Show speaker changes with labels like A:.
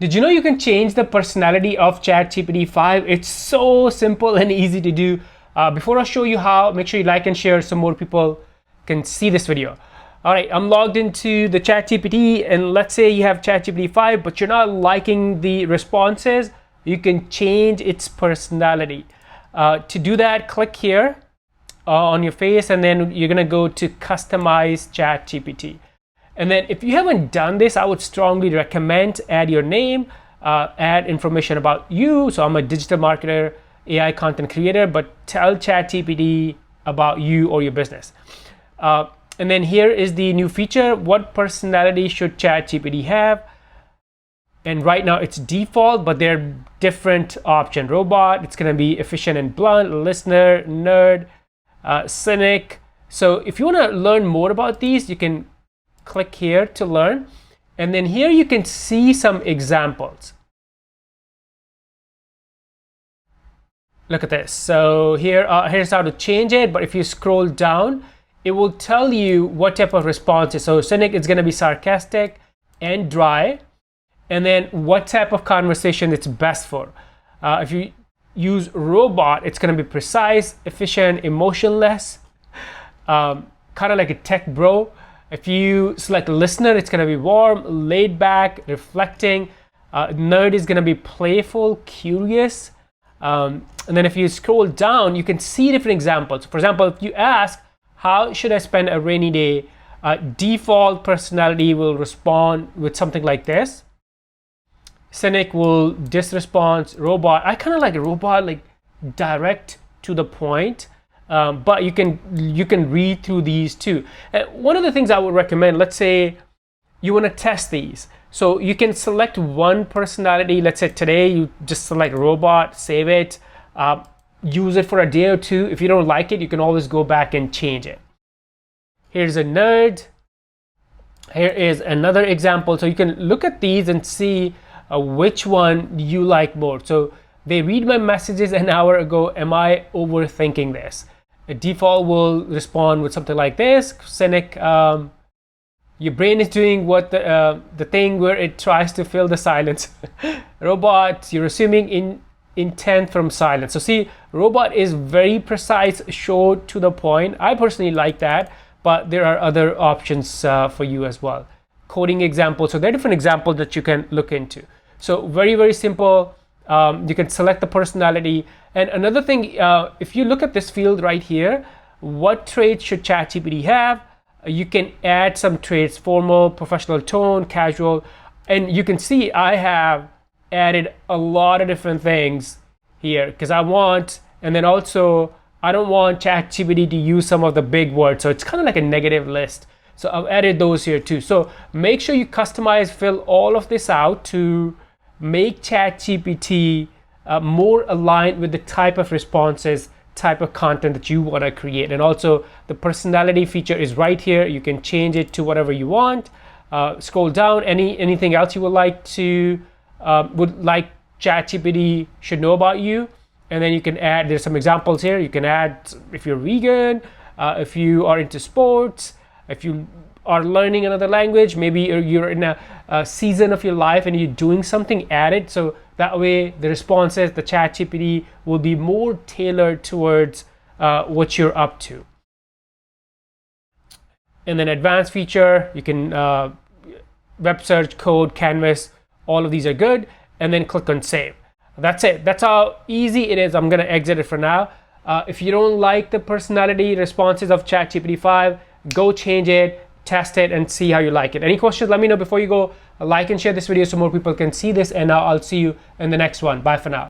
A: Did you know you can change the personality of ChatGPT 5? It's so simple and easy to do. Before I show you how, make sure you like and share so more people can see this video. All right, I'm logged into the ChatGPT, and let's say you have ChatGPT 5, but you're not liking the responses. You can change its personality. To do that, click here on your face, and then you're gonna go to Customize ChatGPT. And then if you haven't done this, I would strongly recommend add your name, add information about you. So I'm a digital marketer, AI content creator, but tell ChatGPT about you or your business. And then here is the new feature. What personality should ChatGPT have? And right now it's default, but there are different options. Robot, it's gonna be efficient and blunt, listener, nerd, cynic. So if you wanna learn more about these, you can click here to learn. And then here you can see some examples. Look at this. So here's how to change it. But if you scroll down, it will tell you what type of responses. So cynic is gonna be sarcastic and dry. And then what type of conversation it's best for. If you use robot, it's gonna be precise, efficient, emotionless, kind of like a tech bro. If you select listener, it's gonna be warm, laid back, reflecting. Nerd is gonna be playful, curious. And then if you scroll down, you can see different examples. For example, if you ask, how should I spend a rainy day? Default personality will respond with something like this. Cynic will disresponse. Robot, I kind of like a robot, like direct to the point. But you can read through these too. One of the things I would recommend, let's say you want to test these. So you can select one personality. Let's say today you just select robot, save it, use it for a day or two. If you don't like it, you can always go back and change it. Here's a nerd. Here is another example. So you can look at these and see which one you like more. So they read my messages an hour ago. Am I overthinking this? A default will respond with something like this. Cynic, your brain is doing what the thing where it tries to fill the silence. Robot, you're assuming intent from silence. So see, robot is very precise, short to the point. I personally like that, but there are other options for you as well. Coding examples. So there are different examples that you can look into. So very, very simple. You can select the personality. And another thing, if you look at this field right here, what traits should ChatGPT have? You can add some traits: formal, professional tone, casual. And you can see I have added a lot of different things here because I want, and then also I don't want ChatGPT to use some of the big words. So it's kind of like a negative list. So I've added those here too. So make sure you customize, fill all of this out to make ChatGPT more aligned with the type of responses, type of content that you want to create. And also the personality feature is right here. You can change it to whatever you want. Scroll down, anything else you would like ChatGPT should know about you. And then you can add, there's some examples here. You can add if you're vegan, if you are into sports, if you are learning another language, maybe you're in a season of your life and you're doing something, add it. So that way the responses, the ChatGPT will be more tailored towards what you're up to. And then advanced feature, you can web search, code, canvas, all of these are good. And then click on save. That's it. That's how easy it is. I'm gonna exit it for now. If you don't like the personality responses of ChatGPT 5, go change it, test it, and see how you like it. Any questions, let me know before you go. Like and share this video so more people can see this, and now I'll see you in the next one. Bye for now.